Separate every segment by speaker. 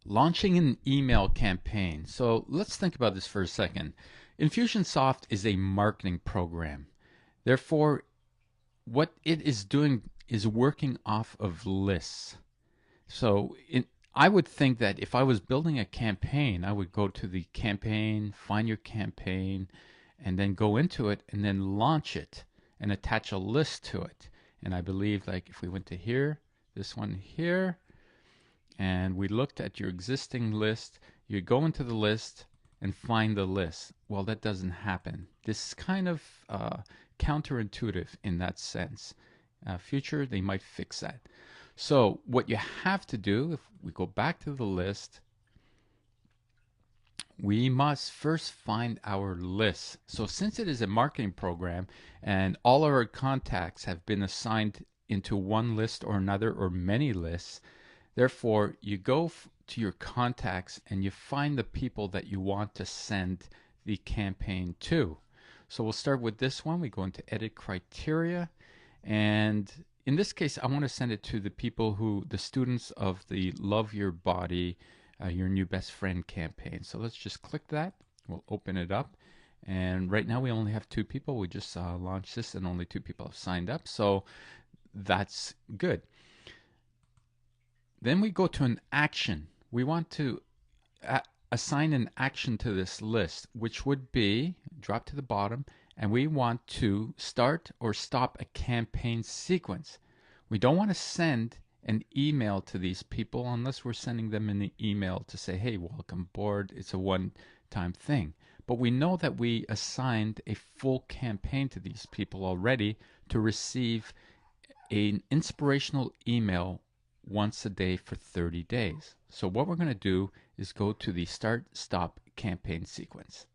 Speaker 1: Launching an email campaign. So let's think about this for a second. Infusionsoft is a marketing program. Therefore, what it is doing is working off of lists. I would think that if I was building a campaign, I would go to the campaign, find your campaign, and then go into it and then launch it and attach a list to it. And I believe, like, if we went to here, this one here, and we looked at your existing list, you go into the list and find the list. Well, that doesn't happen. This is kind of counterintuitive in that sense. Future, they might fix that. So what you have to do, if we go back to the list, we must first find our list. So since it is a marketing program and all our contacts have been assigned into one list or another or many lists, therefore, you go to your contacts and you find the people that you want to send the campaign to. So we'll start with this one. We go into Edit Criteria. And in this case, I want to send it to the people the students of the Love Your Body, Your New Best Friend campaign. So let's just click that. We'll open it up. And right now we only have 2 people. We just launched this and only 2 people have signed up. So that's good. Then we go to an action. We want to assign an action to this list, which would be, drop to the bottom, and we want to start or stop a campaign sequence. We don't want to send an email to these people unless we're sending them an email to say, hey, welcome aboard. It's a one-time thing. But we know that we assigned a full campaign to these people already to receive an inspirational email once a day for 30 days. So what we're going to do is go to the Start Stop campaign sequence.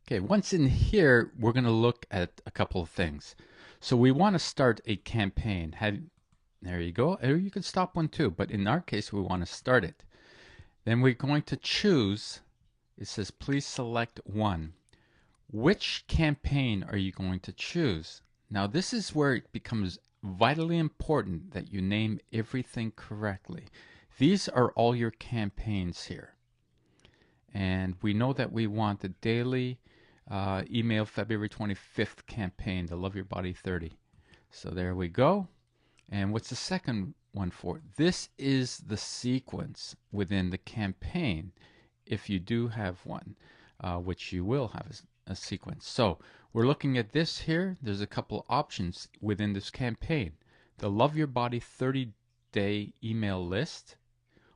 Speaker 1: Okay, once in here, we're going to look at a couple of things. So we want to start a campaign. There you go. Or you can stop one too, but in our case, we want to start it. Then we're going to choose, it says please select one. Which campaign are you going to choose? Now this is where it becomes vitally important that you name everything correctly. These are all your campaigns here. And we know that we want the daily email February 25th campaign, the Love Your Body 30. So there we go. And what's the second one for? This is the sequence within the campaign, if you do have one, which you will have a sequence. So we're looking at this here. There's a couple options within this campaign. The Love Your Body 30-day email list,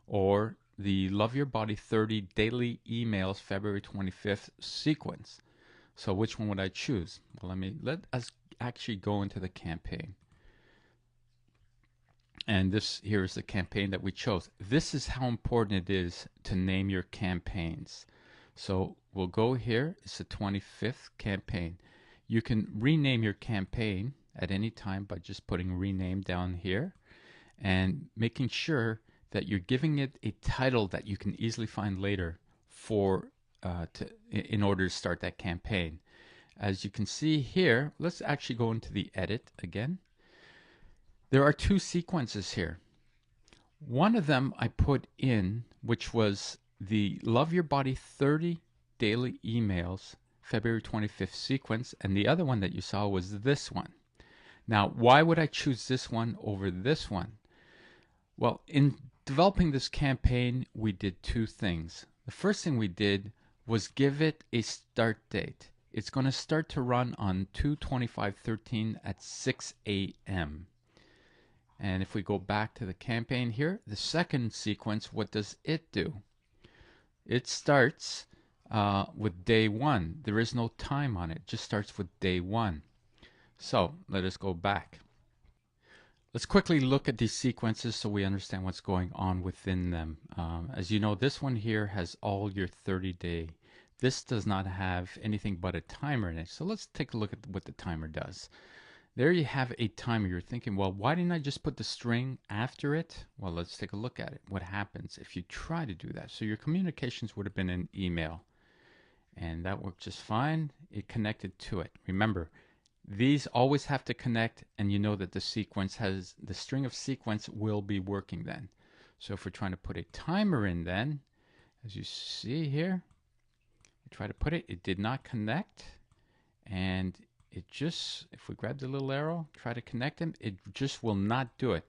Speaker 1: or the Love Your Body 30 daily emails February 25th sequence. So which one would I choose? Well, let us actually go into the campaign. And this here is the campaign that we chose. This is how important it is to name your campaigns. So we'll go here. It's the 25th campaign. You can rename your campaign at any time by just putting rename down here and making sure that you're giving it a title that you can easily find later in order to start that campaign. As you can see here, let's actually go into the edit again. There are 2 sequences here. One of them I put in, which was the Love Your Body 30 daily emails February 25th sequence, and the other one that you saw was this one. Now, why would I choose this one over this one? Well, in developing this campaign, we did 2 things. The first thing we did was give it a start date. It's going to start to run on 2/25/13 at 6 a.m. And if we go back to the campaign here, the second sequence, what does it do? It starts with day 1. There is no time on it. It just starts with day 1. So let us go back. Let's quickly look at these sequences so we understand what's going on within them. As you know, this one here has all your 30-day. This does not have anything but a timer in it. So let's take a look at what the timer does. There you have a timer. You're thinking, well, why didn't I just put the string after it? Well, let's take a look at it. What happens if you try to do that? So your communications would have been an email, and that worked just fine. It connected to it. Remember, These always have to connect, and you know that the sequence has, the string of sequence will be working then. So if we're trying to put a timer in then, as you see here, I try to put it, it did not connect, and it just, if we grab the little arrow, try to connect them, it just will not do it.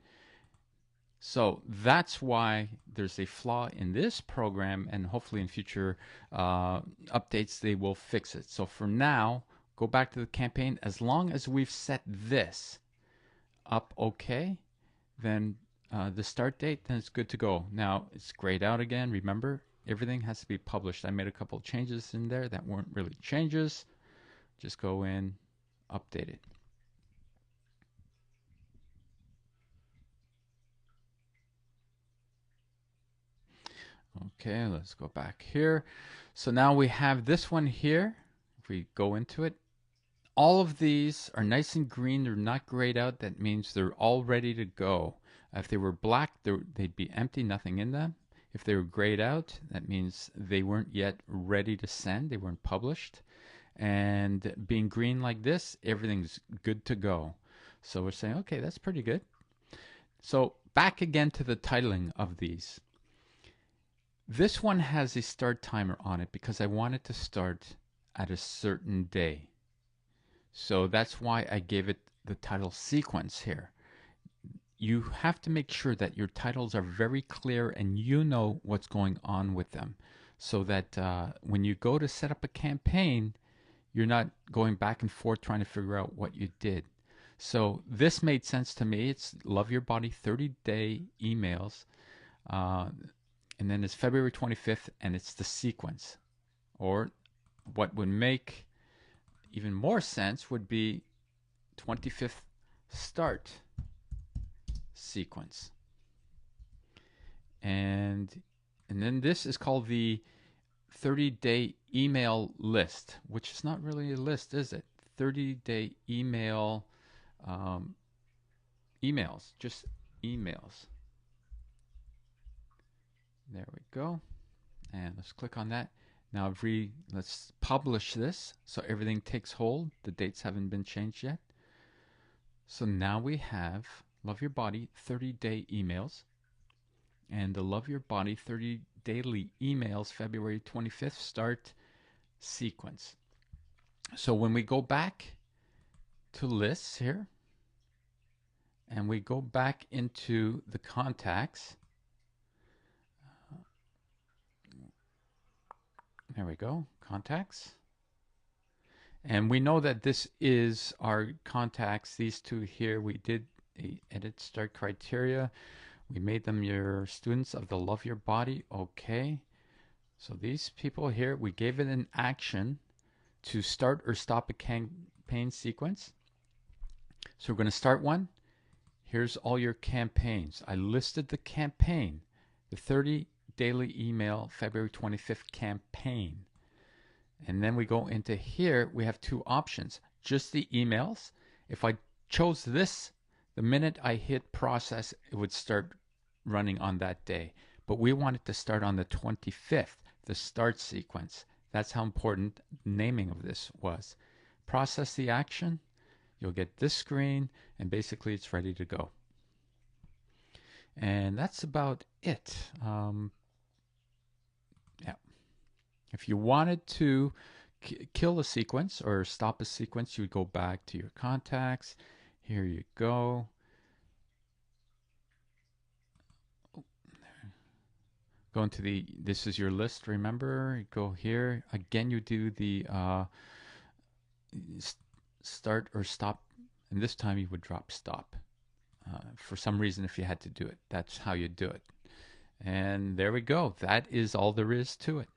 Speaker 1: So that's why there's a flaw in this program, and hopefully in future updates they will fix it. So for now, go back to the campaign. As long as we've set this up okay, then the start date, then it's good to go. Now it's grayed out again. Remember, everything has to be published. I made a couple of changes in there that weren't really changes. Just go in, update it. Okay, let's go back here. So now we have this one here. If we go into it, all of these are nice and green. They're not grayed out. That means they're all ready to go. If they were black, they'd be empty, nothing in them. If they were grayed out, that means they weren't yet ready to send. They weren't published. And being green like this, everything's good to go. So we're saying, okay, that's pretty good. So back again to the titling of these. This one has a start timer on it because I want it to start at a certain day. So that's why I gave it the title sequence here. You have to make sure that your titles are very clear and you know what's going on with them, so that when you go to set up a campaign, you're not going back and forth trying to figure out what you did. So this made sense to me. It's Love Your Body 30-day emails. And then it's February 25th, and it's the sequence. Or what would make even more sense would be 25th start sequence. And then this is called the 30-day email list, which is not really a list, is it? 30-day email emails, just emails. There we go. And let's click on that. Now let's publish this so everything takes hold. The dates haven't been changed yet. So now we have Love Your Body 30-day emails and the Love Your Body 30 daily emails February 25th start sequence. So when we go back to lists here and we go back into the contacts, there we go, contacts. And we know that this is our contacts, these two here. We did a edit start criteria. We made them your students of the Love Your Body. Okay. So these people here, we gave it an action to start or stop a campaign sequence. So we're going to start one. Here's all your campaigns. I listed the campaign, the 30 daily email February 25th campaign. And then we go into here, we have two options, just the emails. If I chose this, the minute I hit process, it would start running on that day. But we want it to start on the 25th, the start sequence. That's how important naming of this was. Process the action, you'll get this screen, and basically it's ready to go. And that's about it. If you wanted to kill a sequence or stop a sequence, you would go back to your contacts. Here you go. Go into this is your list, remember? You go here. Again, you do the start or stop. And this time you would drop stop. For some reason, if you had to do it, that's how you do it. And there we go. That is all there is to it.